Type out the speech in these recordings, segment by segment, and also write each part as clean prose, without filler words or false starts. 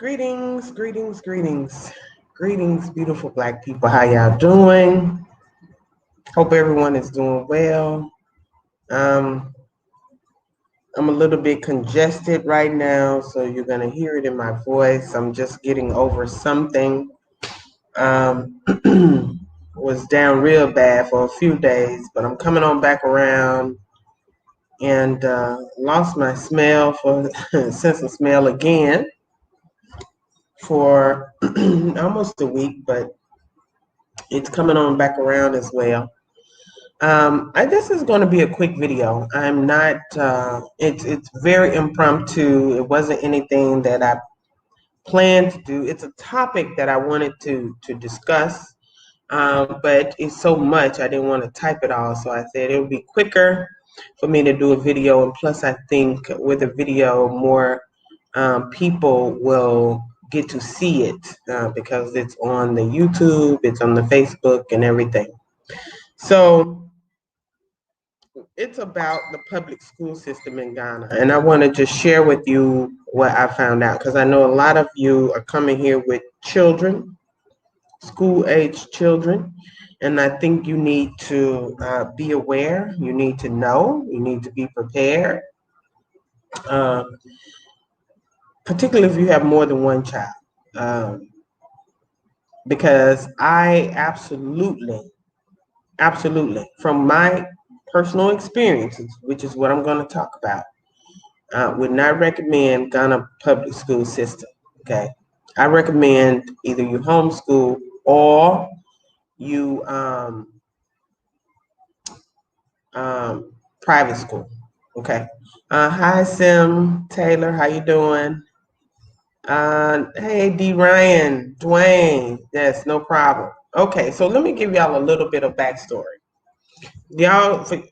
Greetings, greetings, greetings. Greetings, beautiful Black people. How y'all doing? Hope everyone is doing well. Um, I'm a little bit congested right now, so you're going to hear it in my voice. I'm just getting over something. Was down real bad for a few days, but I'm coming on back around and lost my smell for sense of smell again for almost a week, but it's coming on back around as well. This is going to be a quick video. I'm not. It's very impromptu. It wasn't anything that I planned to do. It's a topic that I wanted to discuss, but it's so much I didn't want to type it all. So I said it would be quicker for me to do a video, and plus I think with a video, more people will get to see it because it's on the YouTube, it's on the Facebook, and everything. So it's about the public school system in Ghana. And I want to just share with you what I found out, because I know a lot of you are coming here with children, school-age children, and I think you need to be aware, you need to know, you need to be prepared, particularly if you have more than one child. Because I absolutely, from my personal experiences, which is what I'm going to talk about, would not recommend Ghana public school system. Okay, I recommend either you homeschool or you private school. Okay. Hi Sim Taylor, how you doing? Hey D Ryan, Dwayne. Yes, no problem. Okay, so let me give y'all a little bit of backstory. Y'all, a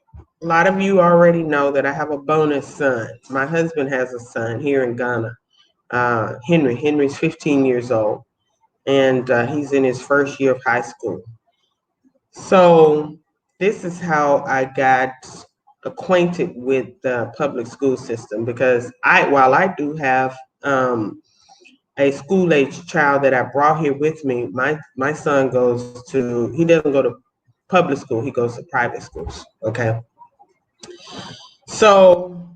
lot of you already know that I have a bonus son. My husband has a son here in Ghana, Henry. Henry's 15 years old, and he's in his first year of high school. So this is how I got acquainted with the public school system, because while I do have a school-age child that I brought here with me, my son he doesn't go to public school, he goes to private schools, okay? So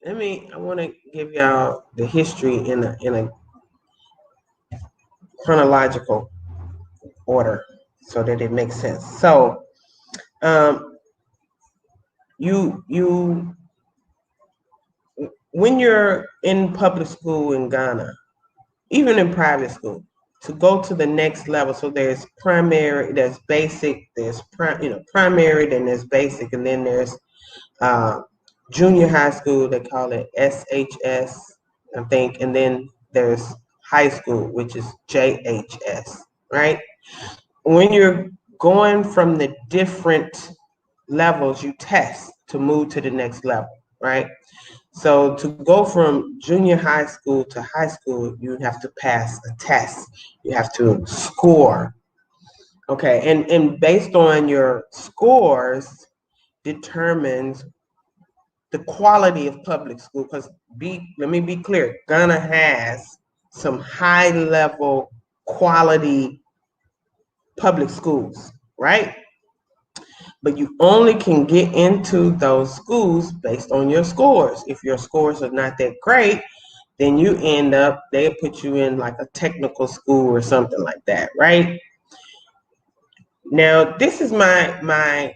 I want to give y'all the history in a chronological order so that it makes sense. So when you're in public school in Ghana, even in private school, to go to the next level, so there's primary, there's basic, there's primary, then there's basic, and then there's junior high school, they call it SHS, I think, and then there's high school, which is JHS, right? When you're going from the different levels, you test to move to the next level, right? So to go from junior high school to high school, you have to pass a test. You have to score. Okay, and based on your scores determines the quality of public school. Because let me be clear, Ghana has some high level quality public schools, right? But you only can get into those schools based on your scores. If your scores are not that great, then they'll put you in like a technical school or something like that, right? Now, this is my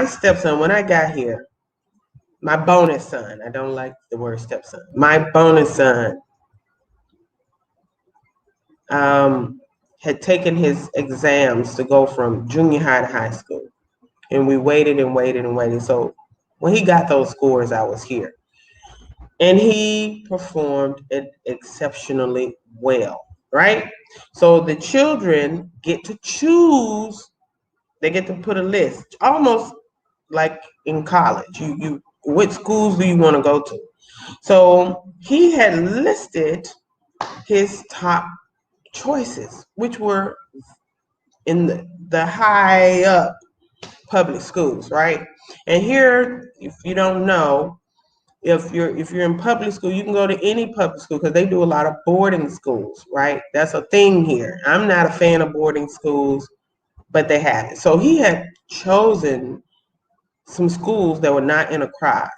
stepson. When I got here, my bonus son, I don't like the word stepson, my bonus son had taken his exams to go from junior high to high school. And we waited and waited and waited. So when he got those scores, I was here. And he performed exceptionally well, right? So the children get to choose, they get to put a list, almost like in college. Which schools do you want to go to? So he had listed his top choices, which were in the high up public schools, right? And here, if you don't know, if you're in public school, you can go to any public school because they do a lot of boarding schools, right? That's a thing here. I'm not a fan of boarding schools, but they have it. So he had chosen some schools that were not in a crowd.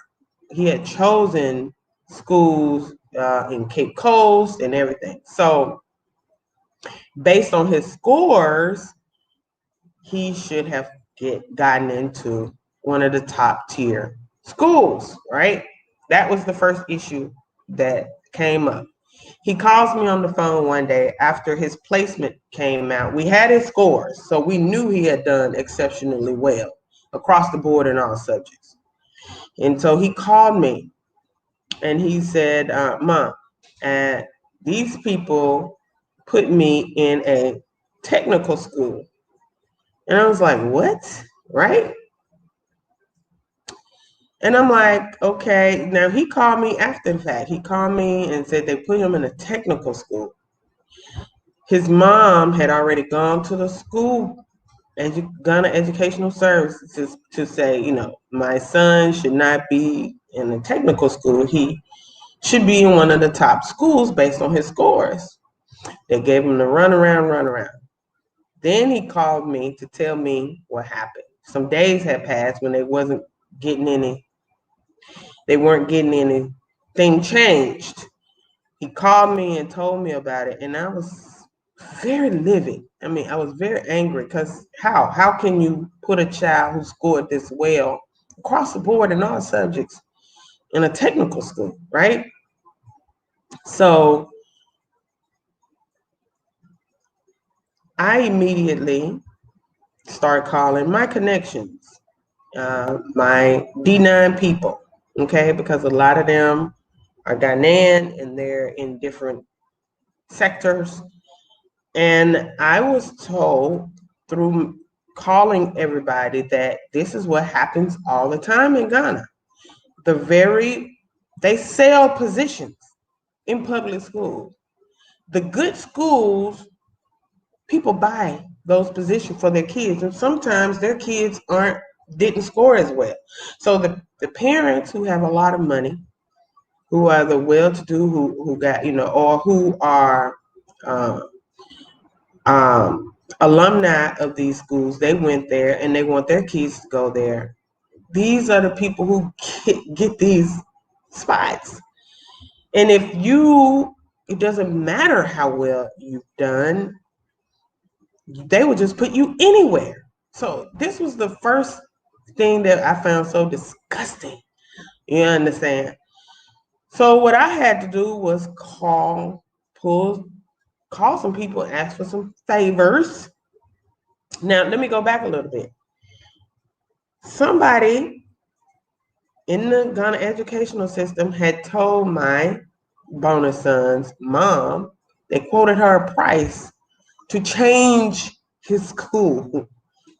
He had chosen schools in Cape Coast and everything. So based on his scores, he should have gotten into one of the top tier schools, right? That was the first issue that came up. He calls me on the phone one day after his placement came out. We had his scores, so we knew he had done exceptionally well across the board in all subjects. And so he called me and he said, Mom, these people put me in a technical school. And I was like, what? Right? And I'm like, okay. Now he called me after the fact. He called me and said they put him in a technical school. His mom had already gone to the school, Ghana Educational Services, to say, my son should not be in a technical school. He should be in one of the top schools based on his scores. They gave him the runaround. Then he called me to tell me what happened. Some days had passed when they weren't getting anything changed. He called me and told me about it, and I was very livid. I mean, I was very angry because how can you put a child who scored this well across the board in all subjects in a technical school, right? So I immediately start calling my connections, my D9 people, okay, because a lot of them are Ghanaian and they're in different sectors. And I was told through calling everybody that this is what happens all the time in Ghana. They sell positions in public schools. The good schools, people buy those positions for their kids, and sometimes their kids didn't score as well. So the parents who have a lot of money, who are the well-to-do, who got, or who are alumni of these schools, they went there and they want their kids to go there. These are the people who get these spots. And it doesn't matter how well you've done, they would just put you anywhere. So this was the first thing that I found so disgusting. You understand? So what I had to do was call some people and ask for some favors. Now, let me go back a little bit. Somebody in the Ghana educational system had told my bonus son's mom, they quoted her a price to change his school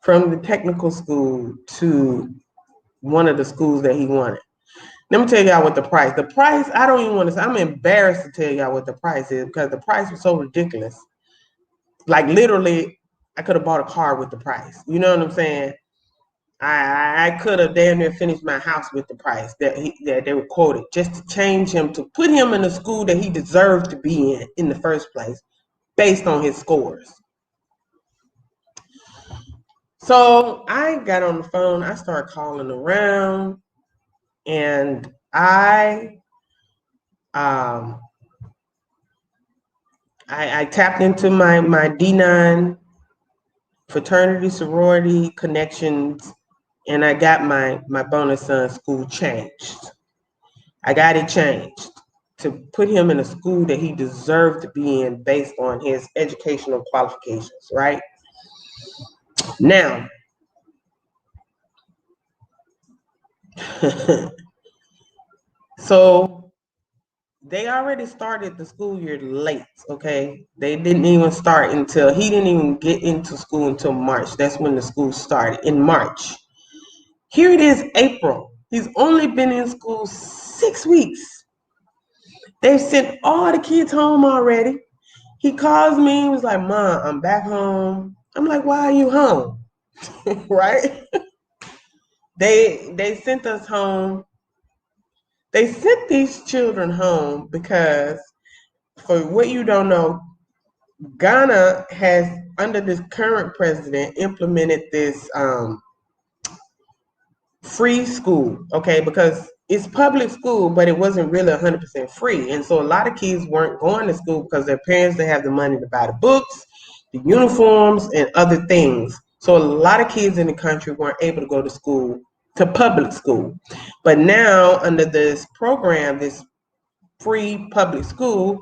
from the technical school to one of the schools that he wanted. Let me tell y'all what the price, I don't even want to say, I'm embarrassed to tell y'all what the price is because the price was so ridiculous. Like literally, I could have bought a car with the price. You know what I'm saying? I could have damn near finished my house with the price that they were quoted just to change him, to put him in the school that he deserved to be in the first place based on his scores. So I got on the phone, I started calling around, and I tapped into my D9 fraternity sorority connections, and I got my bonus son school changed. I got it changed to put him in a school that he deserved to be in based on his educational qualifications, right? Now, so they already started the school year late, okay? They didn't even start he didn't even get into school until March. That's when the school started, in March. Here it is, April. He's only been in school 6 weeks. They've sent all the kids home already. He calls me, he was like, Mom, I'm back home. I'm like, why are you home? Right? They sent us home They sent these children home because, for what you don't know, Ghana has, under this current president, implemented this free school, okay, because it's public school, but it wasn't really 100% free. And so a lot of kids weren't going to school because their parents didn't have the money to buy the books, the uniforms, and other things. So a lot of kids in the country weren't able to go to school, to public school. But now, under this program, this free public school,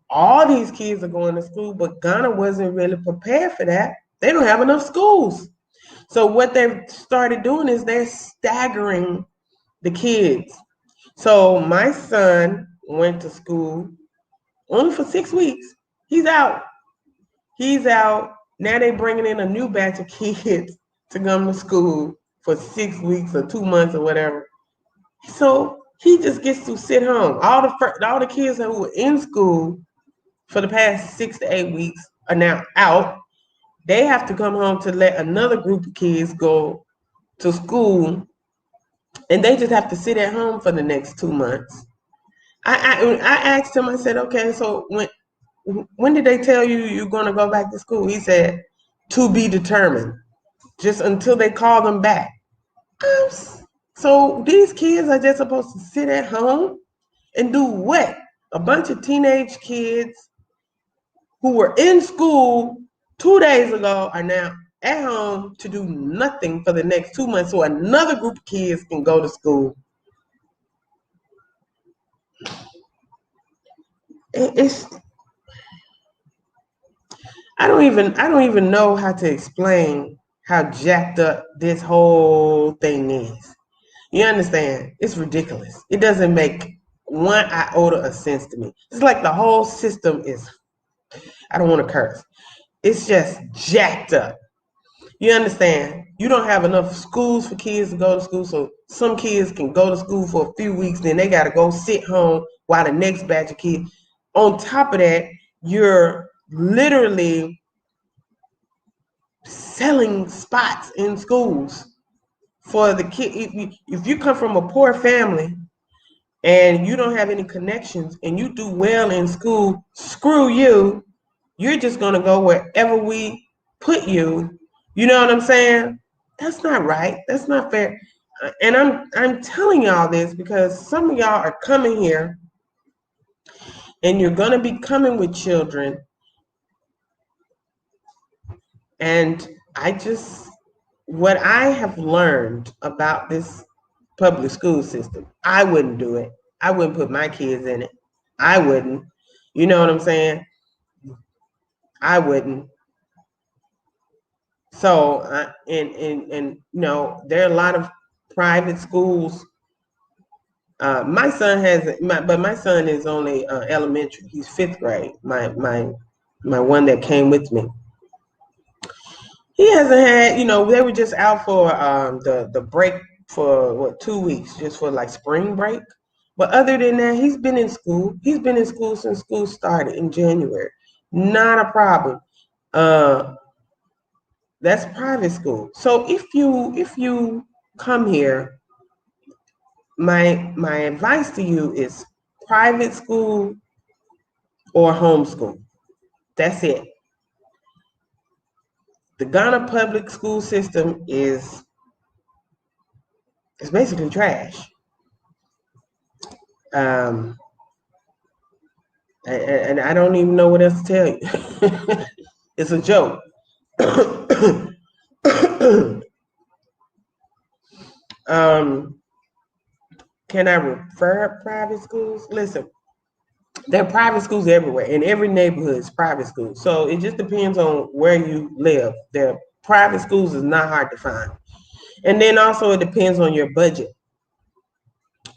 all these kids are going to school, but Ghana wasn't really prepared for that. They don't have enough schools. So what they've started doing is they're staggering the kids. So my son went to school only for 6 weeks. He's out. He's out. Now they're bringing in a new batch of kids to come to school for 6 weeks or 2 months or whatever. So he just gets to sit home. All the kids who were in school for the past 6 to 8 weeks are now out. They have to come home to let another group of kids go to school, and they just have to sit at home for the next 2 months. I asked him, I said, okay, so when did they tell you you're going to go back to school? He said, to be determined, just until they call them back. So these kids are just supposed to sit at home and do what? A bunch of teenage kids who were in school 2 days ago are now at home to do nothing for the next 2 months, so another group of kids can go to school. It's I don't even know how to explain how jacked up this whole thing is. You understand? It's ridiculous. It doesn't make one iota of sense to me. It's like the whole system is, I don't want to curse. It's just jacked up. You understand? You don't have enough schools for kids to go to school, so some kids can go to school for a few weeks, then they got to go sit home while the next batch of kids. On top of that, you're literally selling spots in schools for the kid. If you come from a poor family and you don't have any connections and you do well in school, screw you. You're just going to go wherever we put you. You know what I'm saying? That's not right. That's not fair. And I'm telling y'all this because some of y'all are coming here and you're going to be coming with children. And what I have learned about this public school system, I wouldn't do it. I wouldn't put my kids in it. I wouldn't. You know what I'm saying? I wouldn't. So, and you know, there are a lot of private schools. My son but my son is only elementary. He's 5th grade. My one that came with me. He hasn't had, you know, they were just out for the break for 2 weeks, just for like spring break. But other than that, he's been in school. He's been in school since school started in January. Not a problem. That's private school. So if you come here, my advice to you is private school or homeschool. That's it. The Ghana public school system is basically trash. And I don't even know what else to tell you. It's a joke. Can I refer private schools? Listen, there are private schools everywhere. In every neighborhood is private schools. So it just depends on where you live. There private schools is not hard to find. And then also it depends on your budget.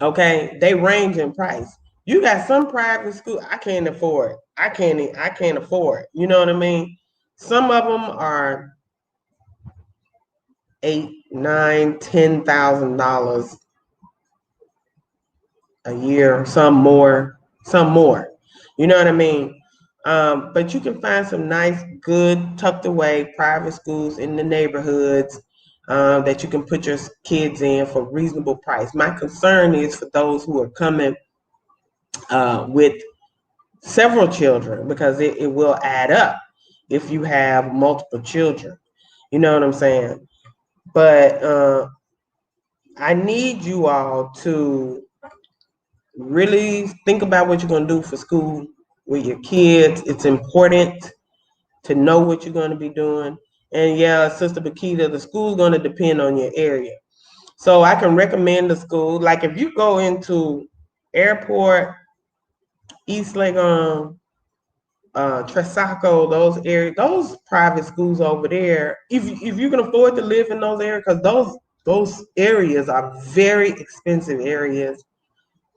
Okay, they range in price. You got some private school I can't afford. I can't afford. You know what I mean? Some of them are $8,000, $9,000, $10,000 a year. Some more. You know what I mean? But you can find some nice, good, tucked away private schools in the neighborhoods. that you can put your kids in for reasonable price. My concern is for those who are coming with several children, because it will add up if you have multiple children. You know what I'm saying? But I need you all to really think about what you're going to do for school with your kids. It's important to know what you're going to be doing. And yeah, Sister Bakita, the school's going to depend on your area. So I can recommend the school. Like if you go into Airport, East Legon, Tresaco, those areas, those private schools over there, if you can afford to live in those areas, because those areas are very expensive areas,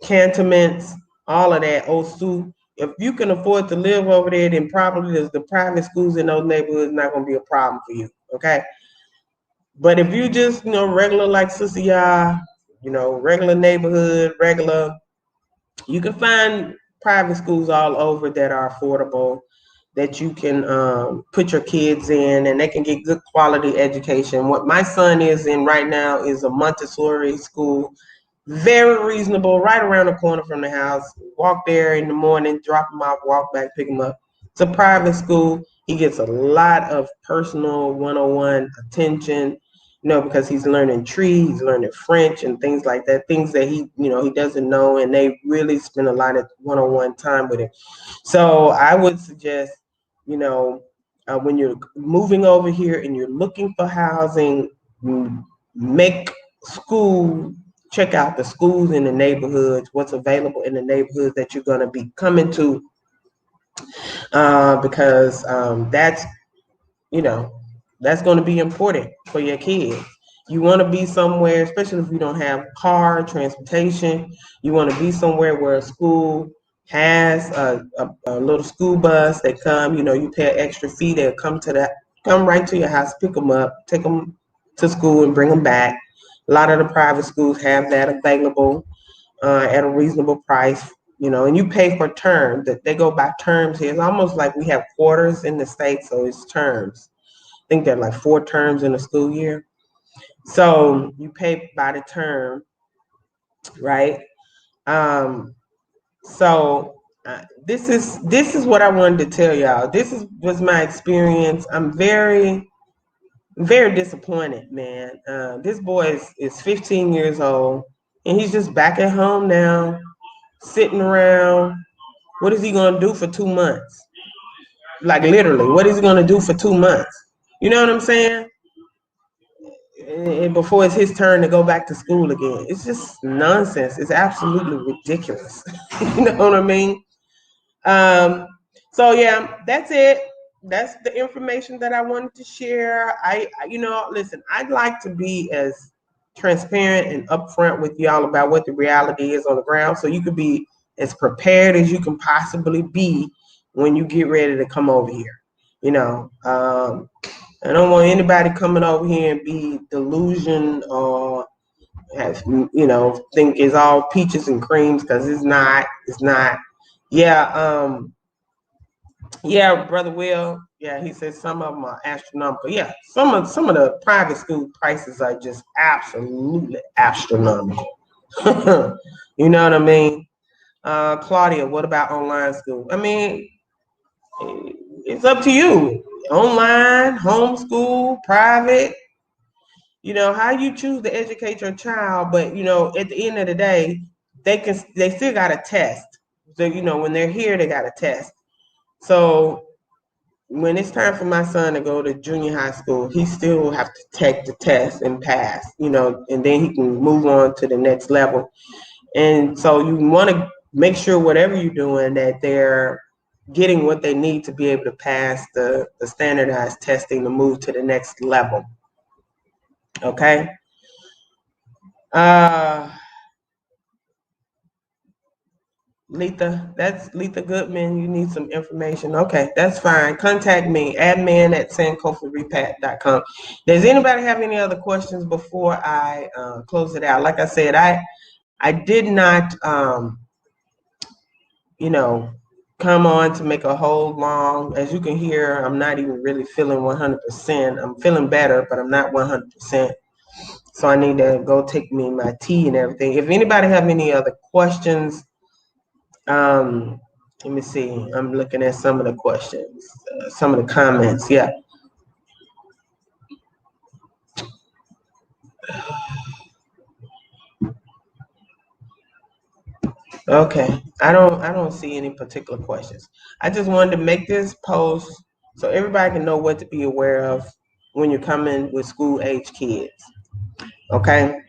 cantonments, all of that, Osu. If you can afford to live over there, then probably the private schools in those neighborhoods not going to be a problem for you, okay? But if you just, regular like Sister Ya, regular neighborhood, regular, you can find private schools all over that are affordable, that you can put your kids in, and they can get good quality education. What my son is in right now is a Montessori school, very reasonable, right around the corner from the house. Walk there in the morning, drop him off, walk back, pick him up. It's a private school. He gets a lot of personal one-on-one attention, because he's learning tree, he's learning French and things like that, things that he doesn't know, and they really spend a lot of one-on-one time with him. So I would suggest, when you're moving over here and you're looking for housing, make school, check out the schools in the neighborhoods, what's available in the neighborhoods that you're going to be coming to, because that's going to be important for your kids. You want to be somewhere, especially if you don't have car transportation, you want to be somewhere where a school has a little school bus. They come, you pay an extra fee. They'll come right to your house, pick them up, take them to school and bring them back. A lot of the private schools have that available at a reasonable price, and you pay for terms. That they go by terms here. It's almost like we have quarters in the States, so it's terms. I think there are like 4 terms in a school year. So you pay by the term, right? So this is what I wanted to tell y'all. Was my experience. I'm very, very disappointed, man. This boy is 15 years old, and he's just back at home now, sitting around. What is he gonna do for 2 months? Like literally, what is he gonna do for 2 months? You know what I'm saying? And before it's his turn to go back to school again. It's just nonsense. It's absolutely ridiculous. You know what I mean? So yeah, that's it. That's the information that I wanted to share. Listen, I'd like to be as transparent and upfront with y'all about what the reality is on the ground, so you could be as prepared as you can possibly be when you get ready to come over here. I don't want anybody coming over here and be delusion or think it's all peaches and creams, because it's not. It's not. Yeah. Yeah, Brother Will. Yeah, he says some of them are astronomical. Yeah, some of the private school prices are just absolutely astronomical. You know what I mean? Claudia, what about online school? I mean, it's up to you. Online, homeschool, private. How you choose to educate your child, but at the end of the day, they still got a test. So when they're here, they got a test. So when it's time for my son to go to junior high school, he still will have to take the test and pass, and then he can move on to the next level. And so you want to make sure whatever you're doing that they're getting what they need to be able to pass the standardized testing to move to the next level. Okay. Letha, that's Letha Goodman. You need some information. Okay, that's fine. Contact me, admin@sankofarepat.com. Does anybody have any other questions before I close it out? Like I said, I did not, come on to make a whole long. As you can hear, I'm not even really feeling 100%. I'm feeling better, but I'm not 100%. So I need to go take me my tea and everything. If anybody have any other questions, let me see. I'm looking at some of the questions, some of the comments. Yeah. Okay. I don't see any particular questions. I just wanted to make this post so everybody can know what to be aware of when you're coming with school age kids. Okay.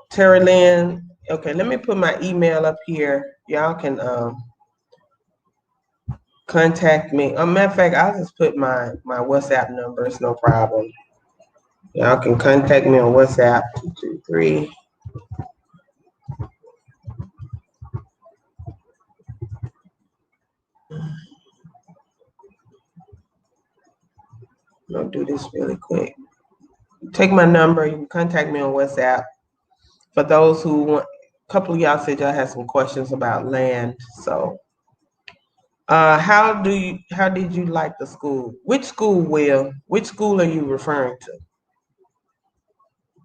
Terry Lynn. Okay, let me put my email up here. Y'all can contact me. Matter of fact, I'll just put my WhatsApp number. It's no problem. Y'all can contact me on WhatsApp 223. I'll do this really quick. Take my number. You can contact me on WhatsApp. For those who want, a couple of y'all said y'all had some questions about land. So, how did you like the school? Which school, Will? Which school are you referring to?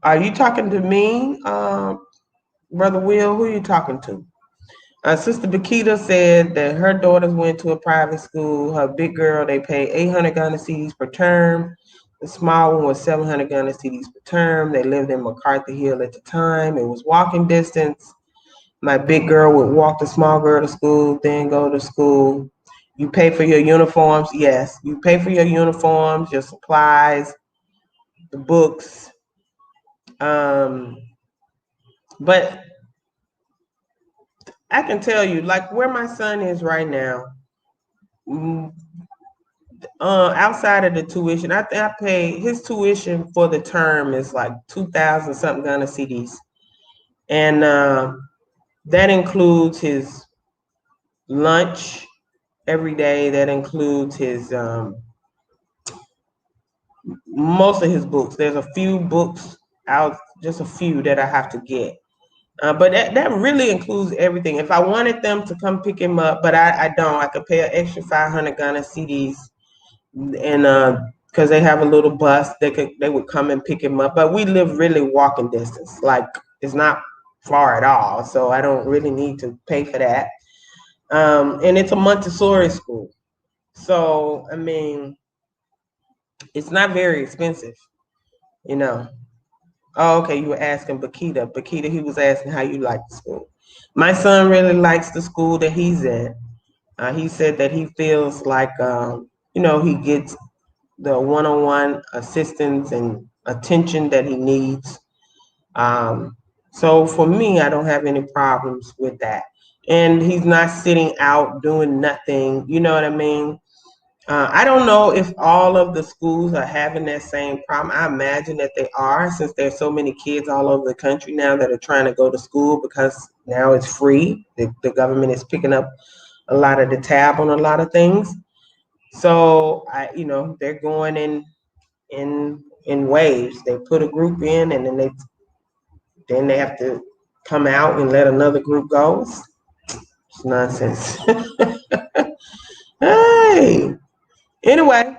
Are you talking to me, Brother Will? Who are you talking to? Sister Bakita said that her daughters went to a private school. Her big girl, they pay 800 Ghana cedis per term. The small one was 700 Ghana cedis per term. They lived in MacArthur Hill at the time. It was walking distance. My big girl would walk the small girl to school, then go to school. You pay for your uniforms? Yes. You pay for your uniforms, your supplies, the books. But I can tell you, like where my son is right now, outside of the tuition, I think I pay his tuition for the term is like 2,000 something Ghana cedis, and that includes his lunch every day. That includes his most of his books. There's a few books out, just a few that I have to get. But that really includes everything. If I wanted them to come pick him up, but I don't. I could pay an extra 500 Ghana cedis, and because they have a little bus, they would come and pick him up. But we live really walking distance. Like it's not far at all, so I don't really need to pay for that. And it's a Montessori school, so I mean, it's not very expensive, you know. Oh, okay. You were asking Bakita. Bakita, he was asking how you like the school. My son really likes the school that he's in. He said that he feels like, he gets the one-on-one assistance and attention that he needs. So for me, I don't have any problems with that. And he's not sitting out doing nothing. You know what I mean? I don't know if all of the schools are having that same problem. I imagine that they are, since there's so many kids all over the country now that are trying to go to school because now it's free. The government is picking up a lot of the tab on a lot of things. So they're going in waves. They put a group in, and then they have to come out and let another group go. It's nonsense. Hey. Anyway,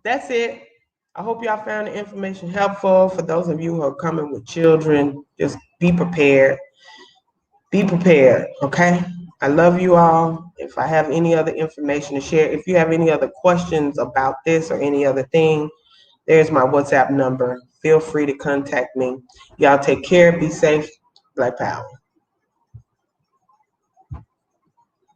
that's it. I hope y'all found the information helpful. For those of you who are coming with children, just be prepared. Be prepared, okay? I love you all. If I have any other information to share, if you have any other questions about this or any other thing, there's my WhatsApp number. Feel free to contact me. Y'all take care. Be safe. Black Power.